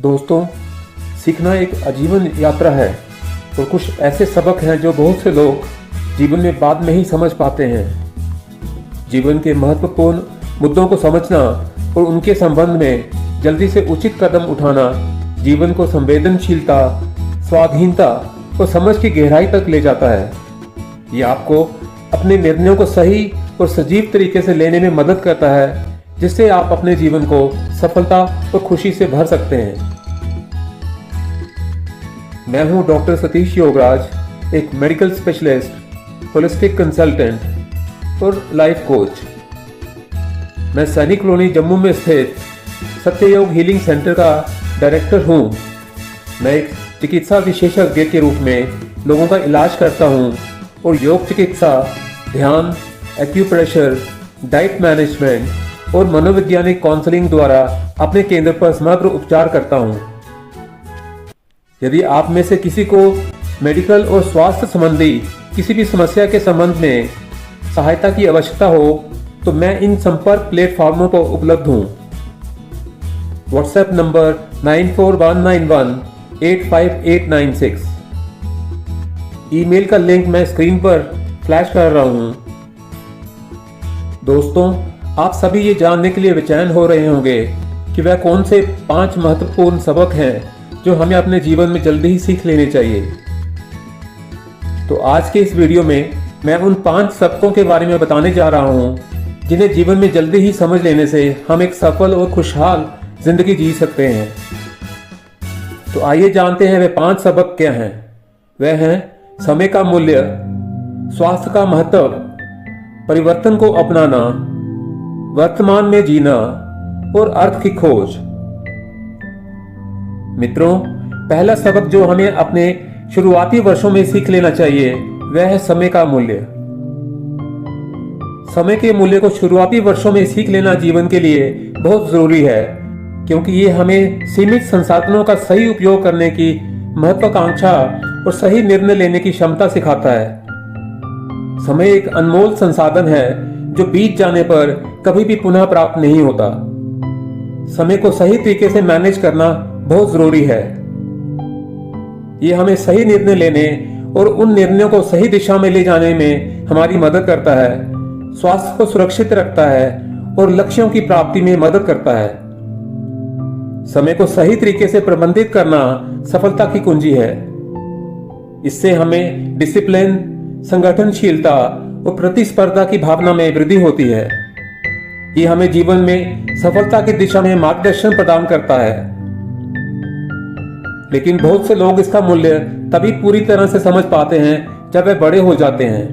दोस्तों, सीखना एक आजीवन यात्रा है और कुछ ऐसे सबक हैं जो बहुत से लोग जीवन में बाद में ही समझ पाते हैं। जीवन के महत्वपूर्ण मुद्दों को समझना और उनके संबंध में जल्दी से उचित कदम उठाना जीवन को संवेदनशीलता, स्वाधीनता और समझ की गहराई तक ले जाता है। ये आपको अपने निर्णयों को सही और सजीव तरीके से लेने में मदद करता है, जिससे आप अपने जीवन को सफलता और खुशी से भर सकते हैं। मैं हूं डॉक्टर सतीश योगराज, एक मेडिकल स्पेशलिस्ट, होलिस्टिक कंसल्टेंट और लाइफ कोच। मैं सैनिक कॉलोनी जम्मू में स्थित सत्ययोग हीलिंग सेंटर का डायरेक्टर हूं। मैं एक चिकित्सा विशेषज्ञ के रूप में लोगों का इलाज करता हूं और योग चिकित्सा, ध्यान, एक्यूप्रेशर, डाइट मैनेजमेंट और मनोवैज्ञानिक काउंसलिंग द्वारा अपने केंद्र पर समग्र उपचार करता हूं। यदि आप में से किसी को मेडिकल और स्वास्थ्य संबंधी किसी भी समस्या के संबंध में सहायता की आवश्यकता हो तो मैं इन संपर्क प्लेटफॉर्मों पर उपलब्ध हूं। WhatsApp number 9419185896। ईमेल का लिंक मैं स्क्रीन पर फ्लैश कर रहा हूं। दोस्तों, आप सभी ये जानने के लिए बेचैन हो रहे होंगे कि वह कौन से 5 महत्वपूर्ण सबक हैं जो हमें अपने जीवन में जल्दी ही सीख लेने चाहिए। तो आज के इस वीडियो में मैं उन 5 सबकों के बारे में बताने जा रहा हूं जिन्हें जीवन में जल्दी ही समझ लेने से हम एक सफल और खुशहाल जिंदगी जी सकते हैं। तो आइए जानते हैं वे 5 सबक क्या हैं। वह हैं समय का मूल्य, स्वास्थ्य का महत्व, परिवर्तन को अपनाना, वर्तमान में जीना और अर्थ की खोज। मित्रों, पहला सबक जो हमें अपने शुरुआती वर्षों में सीख लेना चाहिए वह है समय का मूल्य। समय के मूल्य को शुरुआती वर्षों में सीख लेना जीवन के लिए बहुत जरूरी है, क्योंकि ये हमें सीमित संसाधनों का सही उपयोग करने की महत्वाकांक्षा और सही निर्णय लेने की क्षमता सिखाता है। समय एक अनमोल संसाधन है जो बीत जाने पर कभी भी पुनः प्राप्त नहीं होता। समय को सही तरीके से मैनेज करना बहुत जरूरी है। ये हमें सही निर्णय लेने और उन निर्णयों को सही दिशा में ले जाने में हमारी मदद करता है, स्वास्थ्य को सुरक्षित रखता है और लक्ष्यों की प्राप्ति में मदद करता है। समय को सही तरीके से प्रबंधित करना सफलता की कुंजी है। इससे हमें डिसिप्लिन, संगठनशीलता और प्रतिस्पर्धा की भावना में वृद्धि होती है। ये हमें जीवन में सफलता की दिशा में मार्गदर्शन प्रदान करता है। लेकिन बहुत से लोग इसका मूल्य तभी पूरी तरह से समझ पाते हैं जब वे बड़े हो जाते हैं।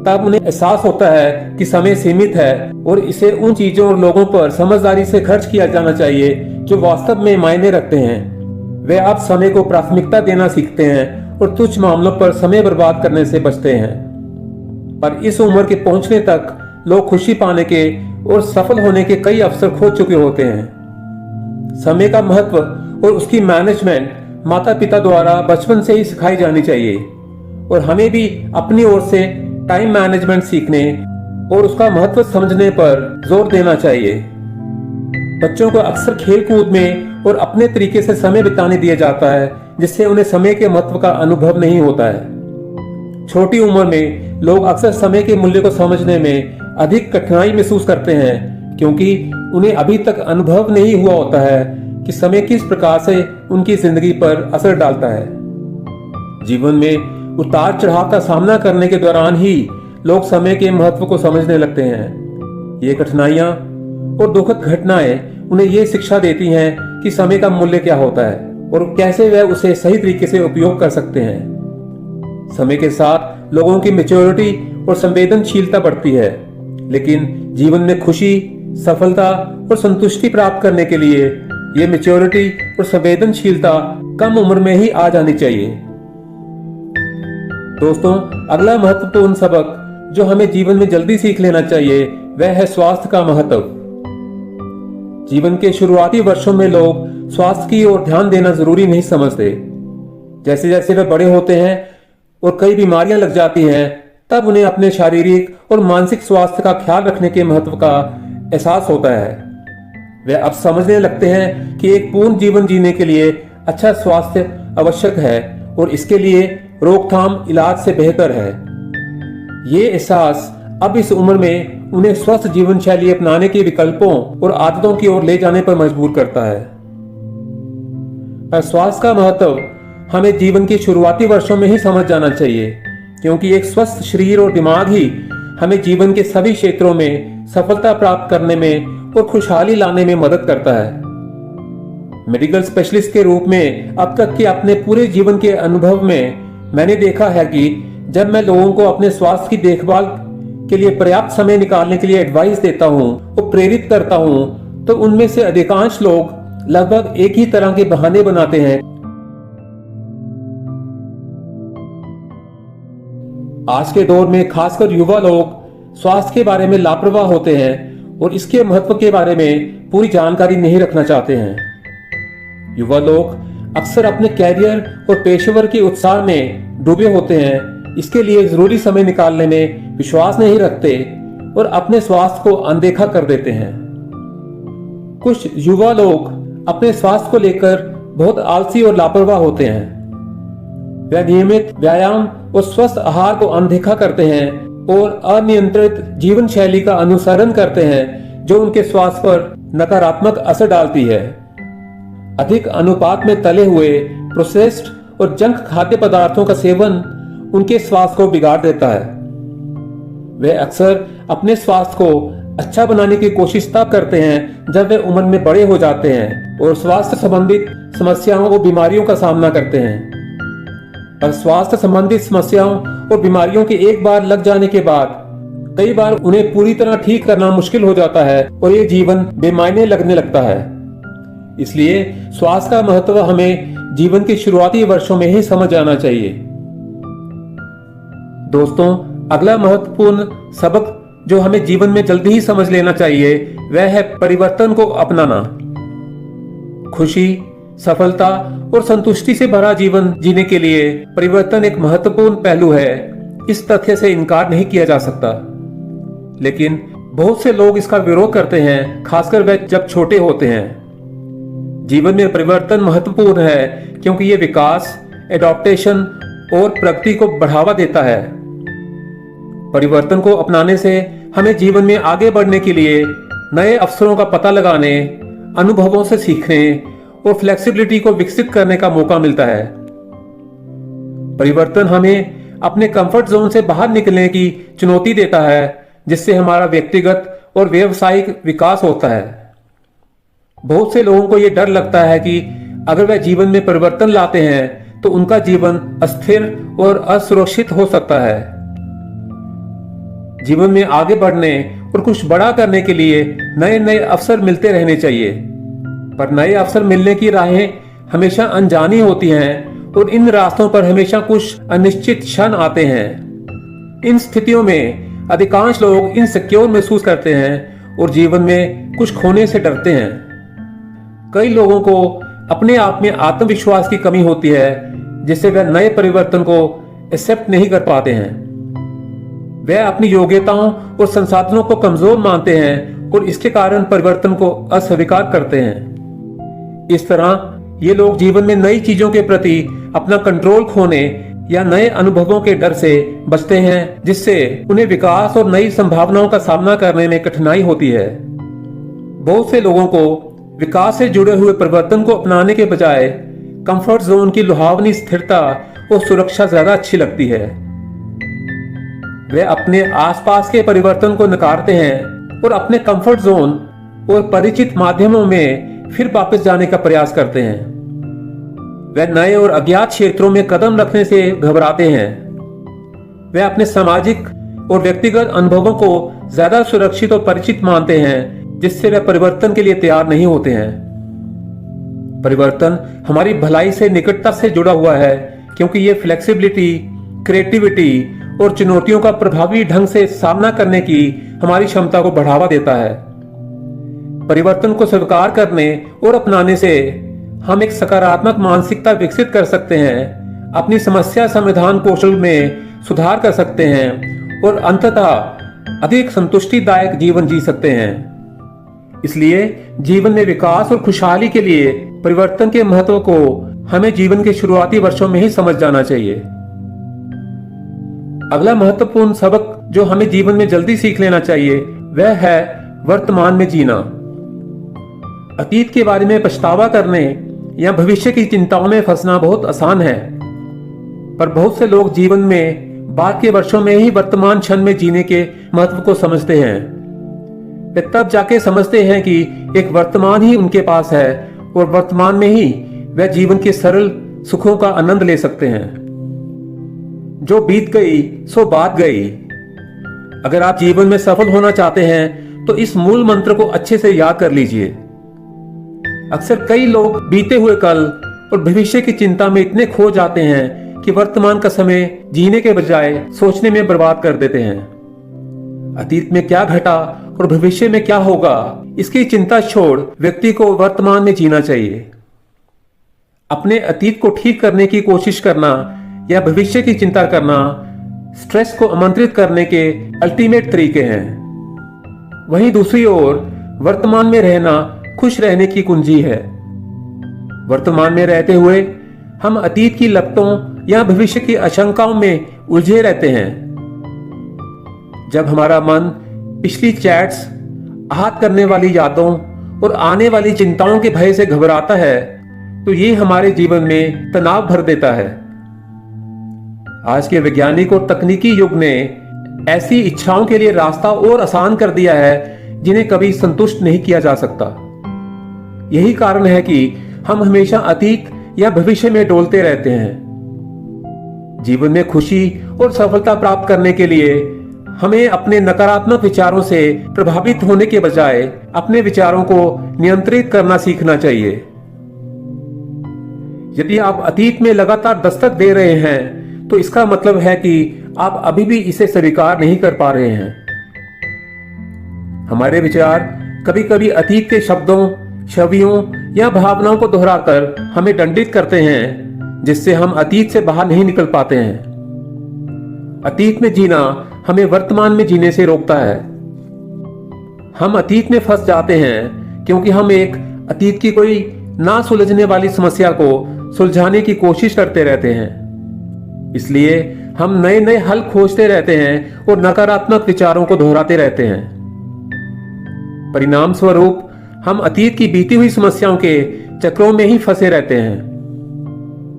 तब उन्हें एहसास होता है कि समय सीमित है और इसे उन चीजों और लोगों पर समझदारी से खर्च किया जाना चाहिए जो वास्तव में मायने रखते हैं। वे अब समय को प्राथमिकता देना सीखते हैं और तुच्छ मामलों पर समय बर्बाद करने से बचते हैं। पर इस उम्र के पहुंचने तक लोग खुशी पाने के और सफल होने के कई अवसर खो चुके होते हैं। समय का महत्व और उसकी मैनेजमेंट माता पिता द्वारा बचपन से ही सिखाई जानी चाहिए और हमें भी अपनी ओर से टाइम मैनेजमेंट सीखने और उसका महत्व समझने पर जोर देना चाहिए। बच्चों को अक्सर खेल कूद में और अपने तरीके से समय बिताने दिया जाता है, जिससे उन्हें समय के महत्व का अनुभव नहीं होता है। छोटी उम्र में लोग अक्सर समय के मूल्य को समझने में अधिक कठिनाई महसूस करते हैं, क्योंकि उन्हें अभी तक अनुभव नहीं हुआ होता है कि समय किस प्रकार से उनकी जिंदगी पर असर डालता है। जीवन में उतार चढ़ाव का सामना करने के दौरान ही लोग समय के महत्व को समझने लगते हैं। ये कठिनाइयां और दुखद घटनाएं उन्हें ये शिक्षा देती हैं कि समय का मूल्य क्या होता है और कैसे वे उसे सही तरीके से उपयोग कर सकते हैं। समय के साथ लोगों की मैच्योरिटी और संवेदनशीलता बढ़ती है, लेकिन जीवन में खुशी, सफलता और संतुष्टि प्राप्त करने के लिए ये मैच्योरिटी और संवेदनशीलता कम उम्र में ही आ जानी चाहिए। दोस्तों, अगला महत्वपूर्ण सबक जो हमें जीवन में जल्दी सीख लेना चाहिए वह है स्वास्थ्य का महत्व। जीवन के शुरुआती वर्षों में लोग स्वास्थ्य की ओर ध्यान देना जरूरी नहीं समझते। जैसे जैसे वे बड़े होते हैं और कई बीमारियां लग जाती हैं, तब उन्हें अपने शारीरिक और मानसिक स्वास्थ्य का ख्याल रखने के महत्व का एहसास होता है। वे अब समझने लगते हैं कि एक पूर्ण जीवन जीने के लिए अच्छा स्वास्थ्य आवश्यक है और इसके लिए रोकथाम इलाज से बेहतर है। ये एहसास अब इस उम्र में उन्हें स्वस्थ जीवन शैली अपनाने के विकल्पों और आदतों की ओर ले जाने पर मजबूर करता है। पर स्वास्थ्य का महत्व हमें जीवन के शुरुआती वर्षों में ही समझ जाना चाहिए, क्योंकि एक स्वस्थ शरीर और दिमाग ही हमें जीवन के सभी क्षेत्रों में सफलता प्राप्त करने में और खुशहाली लाने में मदद करता है। मेडिकल स्पेशलिस्ट के रूप में अब तक के अपने पूरे जीवन के अनुभव में मैंने देखा है कि जब मैं लोगों को अपने स्वास्थ्य की देखभाल के लिए पर्याप्त समय निकालने के लिए एडवाइस देता हूं और प्रेरित करता हूं, तो उनमें से अधिकांश लोग लगभग एक ही तरह के बहाने बनाते हैं। आज के दौर में खासकर युवा लोग स्वास्थ्य के बारे में लापरवाह होते हैं और इसके महत्व के बारे में पूरी जानकारी नहीं रखना चाहते हैं। युवा लोग अक्सर अपने कैरियर और पेशेवर के उत्साह में डूबे होते हैं, इसके लिए जरूरी समय निकालने में विश्वास नहीं रखते और अपने स्वास्थ्य को अनदेखा कर देते हैं। कुछ युवा लोग अपने स्वास्थ्य को लेकर बहुत आलसी और लापरवाह होते हैं। वे नियमित व्यायाम और स्वस्थ आहार को अनदेखा करते हैं और अनियंत्रित जीवन शैली का अनुसरण करते हैं, जो उनके स्वास्थ्य पर नकारात्मक असर डालती है। अधिक अनुपात में तले हुए, प्रोसेस्ड और जंक खाद्य पदार्थों का सेवन उनके स्वास्थ्य को बिगाड़ देता है। वे अक्सर अपने स्वास्थ्य को अच्छा बनाने की कोशिश तब करते हैं जब वे उम्र में बड़े हो जाते हैं और स्वास्थ्य संबंधित समस्याओं और बीमारियों का सामना करते हैं। पर स्वास्थ्य संबंधित समस्याओं और बीमारियों के एक बार लग जाने के बाद कई बार उन्हें पूरी तरह ठीक करना मुश्किल हो जाता है और ये जीवन बेमायने लगने लगता है। इसलिए स्वास्थ्य का महत्व हमें जीवन के शुरुआती वर्षों में ही समझ आना चाहिए। दोस्तों, अगला महत्वपूर्ण सबक जो हमें जीवन में जल्दी ही समझ लेना चाहिए वह है परिवर्तन को अपनाना। खुशी, सफलता और संतुष्टि से भरा जीवन जीने के लिए परिवर्तन एक महत्वपूर्ण पहलू है, इस तथ्य से इनकार नहीं किया जा सकता। लेकिन बहुत से लोग इसका विरोध करते हैं, खासकर वह जब छोटे होते हैं। जीवन में परिवर्तन महत्वपूर्ण है क्योंकि ये विकास, एडॉप्टेशन और प्रगति को बढ़ावा देता है। परिवर्तन को अपनाने से हमें जीवन में आगे बढ़ने के लिए नए अवसरों का पता लगाने, अनुभवों से सीखने और फ्लेक्सिबिलिटी को विकसित करने का मौका मिलता है। परिवर्तन हमें अपने कंफर्ट जोन से बाहर निकलने की चुनौती देता है, जिससे हमारा व्यक्तिगत और व्यावसायिक विकास होता है। बहुत से लोगों को यह डर लगता है कि अगर वह जीवन में परिवर्तन लाते हैं तो उनका जीवन अस्थिर और असुरक्षित हो सकता है। जीवन में आगे बढ़ने और कुछ बड़ा करने के लिए नए नए अवसर मिलते रहने चाहिए, पर नए अवसर मिलने की राहें हमेशा अनजानी होती हैं और इन रास्तों पर हमेशा कुछ अनिश्चित क्षण आते हैं। इन स्थितियों में अधिकांश लोग इनसिक्योर महसूस करते हैं और जीवन में कुछ खोने से डरते हैं। कई लोगों को अपने आप में आत्मविश्वास की कमी होती है, जिससे वे नए परिवर्तन को एक्सेप्ट नहीं कर पाते हैं। वे अपनी योग्यताओं और संसाधनों को कमजोर मानते हैं और इसके कारण परिवर्तन को अस्वीकार करते हैं। इस तरह ये लोग जीवन में नई चीजों के प्रति अपना कंट्रोल खोने या नए अनुभवों के डर से बचते हैं, जिससे उन्हें विकास और नई संभावनाओं का सामना करने में कठिनाई होती है। बहुत से लोगों को विकास से जुड़े हुए परिवर्तन को अपनाने के बजाय कंफर्ट जोन की लुभावनी स्थिरता और सुरक्षा ज्यादा अच्छी लगती है। वे अपने आसपास के परिवर्तन को नकारते हैं और अपने कंफर्ट जोन और परिचित माध्यमों में फिर वापस जाने का प्रयास करते हैं। वे नए और अज्ञात क्षेत्रों में कदम रखने से घबराते हैं। वे अपने सामाजिक और व्यक्तिगत अनुभवों को ज्यादा सुरक्षित और परिचित मानते हैं, जिससे वे परिवर्तन के लिए तैयार नहीं होते हैं। परिवर्तन हमारी भलाई से निकटता से जुड़ा हुआ है, क्योंकि ये फ्लेक्सिबिलिटी, क्रिएटिविटी और चुनौतियों का प्रभावी ढंग से सामना करने की हमारी क्षमता को बढ़ावा देता है। परिवर्तन को स्वीकार करने और अपनाने से हम एक सकारात्मक मानसिकता विकसित कर सकते हैं, अपनी समस्या समाधान कौशल में सुधार कर सकते हैं और अंततः अधिक संतुष्टिदायक जीवन जी सकते हैं। इसलिए जीवन में विकास और खुशहाली के लिए परिवर्तन के महत्व को हमें जीवन के शुरुआती वर्षों में ही समझ जाना चाहिए। अगला महत्वपूर्ण सबक जो हमें जीवन में जल्दी सीख लेना चाहिए वह है वर्तमान में जीना। अतीत के बारे में पछतावा करने या भविष्य की चिंताओं में फंसना बहुत आसान है, पर बहुत से लोग जीवन में बाद के वर्षों में ही वर्तमान क्षण में जीने के महत्व को समझते हैं। वे तब जाके समझते हैं कि एक वर्तमान ही उनके पास है और वर्तमान में ही वह जीवन के सरल सुखों का आनंद ले सकते हैं। जो बीत गई सो बात गई। अगर आप जीवन में सफल होना चाहते हैं तो इस मूल मंत्र को अच्छे से याद कर लीजिए। अक्सर कई लोग बीते हुए कल और भविष्य की चिंता में इतने खो जाते हैं कि वर्तमान का समय जीने के बजाय सोचने में बर्बाद कर देते हैं। अतीत में क्या घटा और भविष्य में क्या होगा, इसकी चिंता छोड़ व्यक्ति को वर्तमान में जीना चाहिए। अपने अतीत को ठीक करने की कोशिश करना या भविष्य की चिंता करना स्ट्रेस को आमंत्रित करने के अल्टीमेट तरीके हैं। वहीं दूसरी ओर वर्तमान में रहना खुश रहने की कुंजी है। वर्तमान में रहते हुए हम अतीत की लपटों या भविष्य की आशंकाओं में उलझे रहते हैं। जब हमारा मन पिछली चैट्स, आहत करने वाली यादों और आने वाली चिंताओं के भय से घबराता है तो ये हमारे जीवन में तनाव भर देता है। आज के वैज्ञानिक और तकनीकी युग ने ऐसी इच्छाओं के लिए रास्ता और आसान कर दिया है जिन्हें कभी संतुष्ट नहीं किया जा सकता। यही कारण है कि हम हमेशा अतीत या भविष्य में डोलते रहते हैं। जीवन में खुशी और सफलता प्राप्त करने के लिए हमें अपने नकारात्मक विचारों से प्रभावित होने के बजाय अपने विचारों को नियंत्रित करना सीखना चाहिए। यदि आप अतीत में लगातार दस्तक दे रहे हैं तो इसका मतलब है कि आप अभी भी इसे स्वीकार नहीं कर पा रहे हैं। हमारे विचार कभी कभी अतीत के शब्दों, छवियों या भावनाओं को दोहराकर हमें दंडित करते हैं, जिससे हम अतीत से बाहर नहीं निकल पाते हैं। अतीत में जीना हमें वर्तमान में जीने से रोकता है। हम अतीत में फंस जाते हैं क्योंकि हम एक अतीत की कोई ना सुलझने वाली समस्या को सुलझाने की कोशिश करते रहते हैं। इसलिए हम नए नए हल खोजते रहते हैं और नकारात्मक विचारों को दोहराते रहते हैं। परिणाम स्वरूप हम अतीत की बीती हुई समस्याओं के चक्रों में ही फंसे रहते हैं।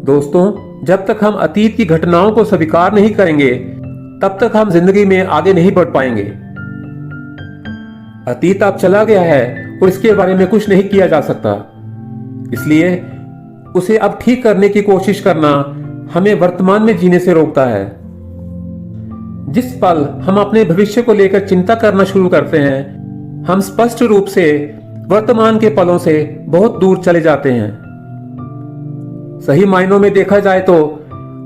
दोस्तों, जब तक हम अतीत की घटनाओं को स्वीकार नहीं करेंगे तब तक हम जिंदगी में आगे नहीं बढ़ पाएंगे। अतीत अब चला गया है और इसके बारे में कुछ नहीं किया जा सकता, इसलिए उसे अब ठीक करने की कोशिश करना हमें वर्तमान में जीने से रोकता है। जिस पल हम अपने भविष्य को लेकर चिंता करना शुरू करते हैं, हम स्पष्ट रूप से वर्तमान के पलों से बहुत दूर चले जाते हैं। सही मायनों में देखा जाए तो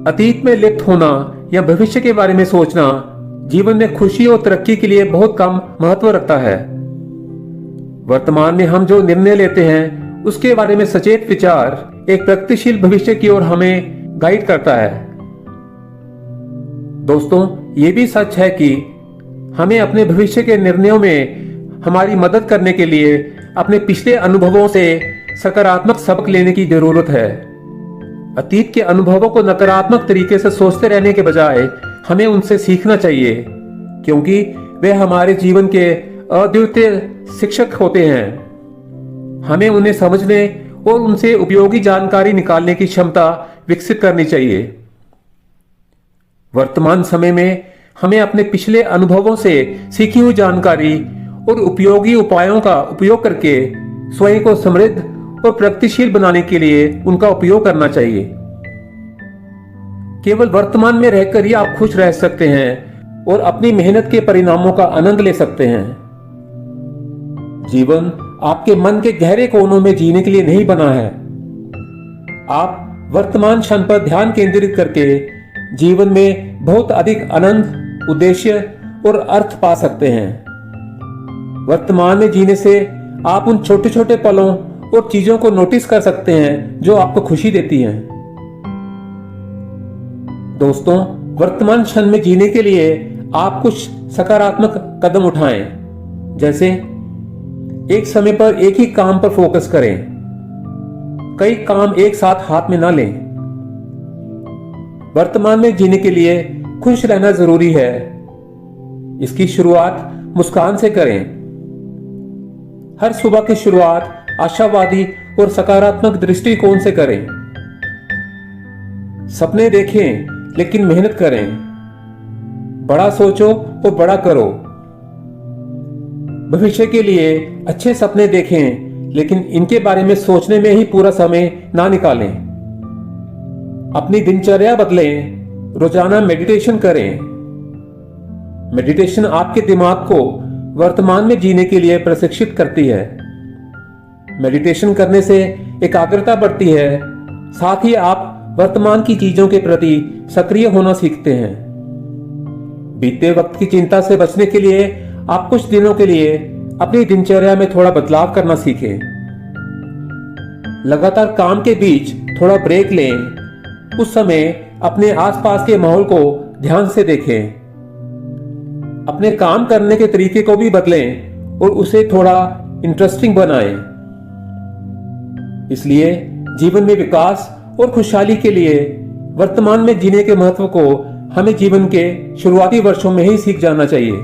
अतीत में लिप्त होना या भविष्य के बारे में सोचना जीवन में खुशी और तरक्की के लिए बहुत कम महत्व रखता है। वर्तमान में हम जो निर्णय लेते हैं उसके बारे में सचेत विचार एक प्रगतिशील भविष्य की ओर हमें गाइड करता है। दोस्तों, ये भी सच है कि हमें अपने भविष्य के निर्णयों में हमारी मदद करने के लिए अपने पिछले अनुभवों से सकारात्मक सबक लेने की जरूरत है। अतीत के अनुभवों को नकारात्मक तरीके से सोचते रहने के बजाय हमें उनसे सीखना चाहिए, क्योंकि वे हमारे जीवन के अद्वितीय शिक्षक होते हैं। हमें उन्हें समझने और उनसे उपयोगी जानकारी निकालने की क्षमता विकसित करनी चाहिए। वर्तमान समय में हमें अपने पिछले अनुभवों से सीखी हुई जानकारी और उपयोगी उपायों का उपयोग करके स्वयं को समृद्ध और प्रगतिशील बनाने के लिए उनका उपयोग करना चाहिए। केवल वर्तमान में रहकर ही आप खुश रह सकते हैं और अपनी मेहनत के परिणामों का आनंद ले सकते हैं। जीवन आपके मन के गहरे कोनों में जीने के लिए नहीं बना है। आप वर्तमान क्षण पर ध्यान केंद्रित करके जीवन में बहुत अधिक आनंद, उद्देश्य और अर्थ पा सकते हैं। वर्तमान में जीने से आप उन छोटे छोटे पलों और चीजों को नोटिस कर सकते हैं जो आपको खुशी देती हैं। दोस्तों, वर्तमान क्षण में जीने के लिए आप कुछ सकारात्मक कदम उठाएं, जैसे एक समय पर एक ही काम पर फोकस करें। कई काम एक साथ हाथ में ना लें। वर्तमान में जीने के लिए खुश रहना जरूरी है। इसकी शुरुआत मुस्कान से करें। हर सुबह की शुरुआत आशावादी और सकारात्मक दृष्टिकोण से करें। सपने देखें लेकिन मेहनत करें। बड़ा सोचो और बड़ा करो। भविष्य के लिए अच्छे सपने देखें लेकिन इनके बारे में सोचने में ही पूरा समय ना निकालें। अपनी दिनचर्या बदलें। रोजाना मेडिटेशन करें। मेडिटेशन आपके दिमाग को वर्तमान में जीने के लिए प्रशिक्षित करती है। मेडिटेशन करने से एकाग्रता बढ़ती है। साथ ही आप वर्तमान की चीजों के प्रति सक्रिय होना सीखते हैं। बीते वक्त की चिंता से बचने के लिए आप कुछ दिनों के लिए अपनी दिनचर्या में थोड़ा बदलाव करना सीखें। लगातार काम के बीच थोड़ा ब्रेक लें। उस समय अपने आसपास के माहौल को ध्यान से देखें। अपने काम करने के तरीके को भी बदलें और उसे थोड़ा इंटरेस्टिंग बनाएं। इसलिए जीवन में विकास और खुशहाली के लिए वर्तमान में जीने के महत्व को हमें जीवन के शुरुआती वर्षों में ही सीख जाना चाहिए।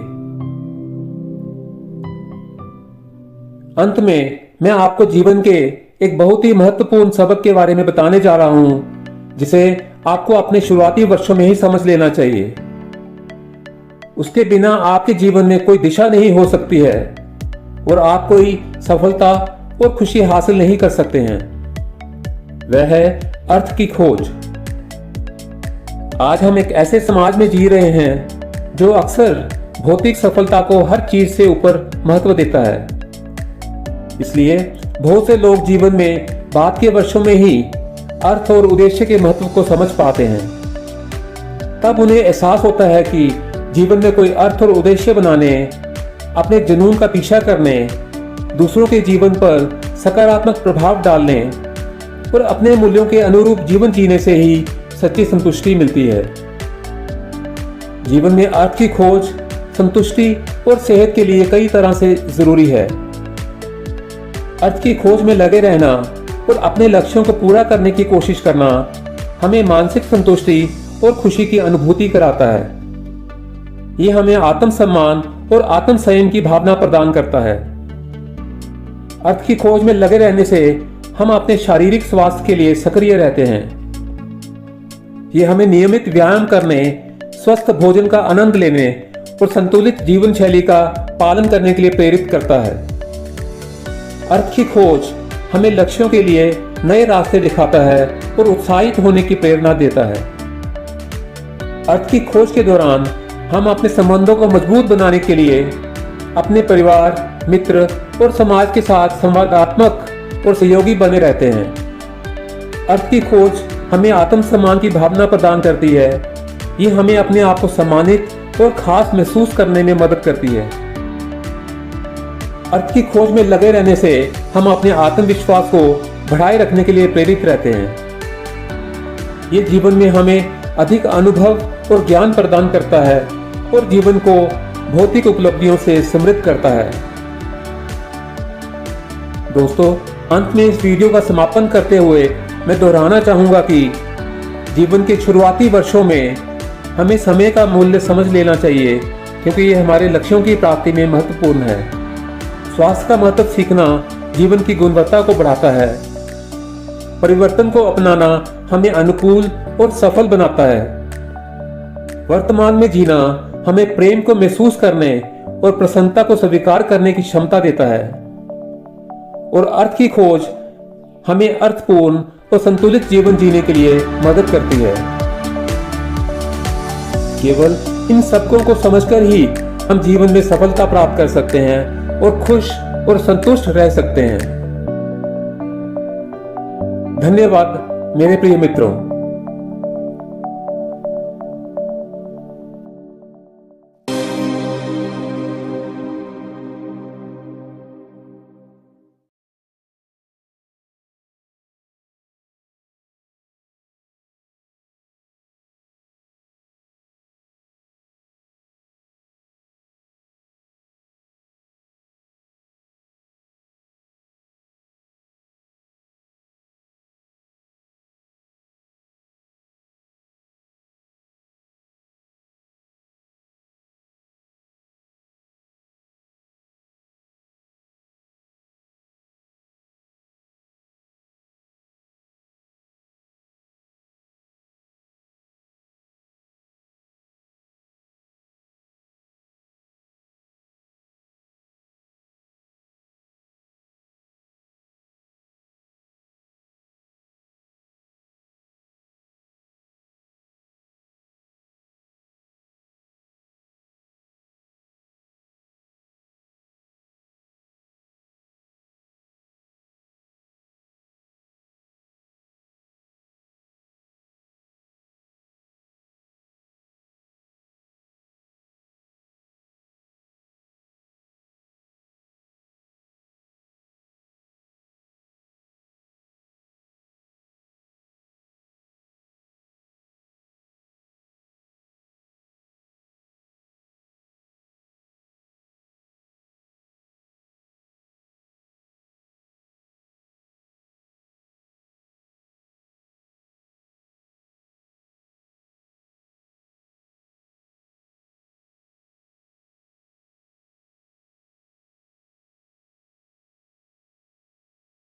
अंत में मैं आपको जीवन के एक बहुत ही महत्वपूर्ण सबक के बारे में बताने जा रहा हूं, जिसे आपको अपने शुरुआती वर्षों में ही समझ लेना चाहिए। उसके बिना आपके जीवन में कोई दिशा नहीं हो सकती है और आप कोई सफलता और खुशी हासिल नहीं कर सकते हैं। वह है अर्थ की खोज। आज हम एक ऐसे समाज में जी रहे हैं जो अक्सर भौतिक सफलता को हर चीज से ऊपर महत्व देता है। इसलिए बहुत से लोग जीवन में बाद के वर्षों में ही अर्थ और उद्देश्य के महत्व को समझ पाते हैं। तब उन्हें एहसास होता है कि जीवन में कोई अर्थ और उद्देश्य बनाने, अपने जुनून का पीछा करने, दूसरों के जीवन पर सकारात्मक प्रभाव डालने और अपने मूल्यों के अनुरूप जीवन जीने से ही सच्ची संतुष्टि मिलती है। जीवन में अर्थ की खोज संतुष्टि और सेहत के लिए कई तरह से जरूरी है। अर्थ की खोज में लगे रहना और अपने लक्ष्यों को पूरा करने की कोशिश करना हमें मानसिक संतुष्टि और खुशी की अनुभूति कराता है। ये हमें आत्मसम्मान और आत्म संयम की भावना प्रदान करता है। अर्थ की खोज में लगे रहने से हम अपने शारीरिक स्वास्थ्य के लिए सक्रिय रहते हैं। ये हमें नियमित व्यायाम करने, स्वस्थ भोजन का आनंद लेने और संतुलित जीवन शैली का पालन करने के लिए प्रेरित करता है। अर्थ की खोज हमें लक्ष्यों के लिए नए रास्ते दिखाता है और उत्साहित होने की प्रेरणा देता है। अर्थ की खोज के दौरान हम अपने संबंधों को मजबूत बनाने के लिए अपने परिवार, मित्र और समाज के साथ संवादात्मक और सहयोगी बने रहते हैं। अर्थ की खोज हमें आत्मसम्मान की भावना प्रदान करती है। ये हमें अपने आप को सम्मानित और खास महसूस करने में मदद करती है। अर्थ की खोज में लगे रहने से हम अपने आत्मविश्वास को बढ़ाए रखने के लिए प्रेरित रहते हैं। ये जीवन में हमें अधिक अनुभव और ज्ञान प्रदान करता है और जीवन को भौतिक उपलब्धियों से समृद्ध करता है। दोस्तों, अंत में इस वीडियो का समापन करते हुए मैं दोहराना चाहूंगा कि जीवन के शुरुआती वर्षों में हमें समय का मूल्य समझ लेना चाहिए, क्योंकि ये हमारे लक्ष्यों की प्राप्ति में महत्वपूर्ण है। स्वास्थ्य का महत्व सीखना जीवन की गुणवत्ता को बढ़ाता है। परिवर्तन को अपनाना हमें अनुकूल और सफल बनाता है। वर्तमान में जीना हमें प्रेम को महसूस करने और प्रसन्नता को स्वीकार करने की क्षमता देता है। और अर्थ की खोज हमें अर्थपूर्ण और संतुलित जीवन जीने के लिए मदद करती है। केवल इन सबकों को समझकर ही हम जीवन में सफलता प्राप्त कर सकते हैं और खुश और संतुष्ट रह सकते हैं। धन्यवाद मेरे प्रिय मित्रों।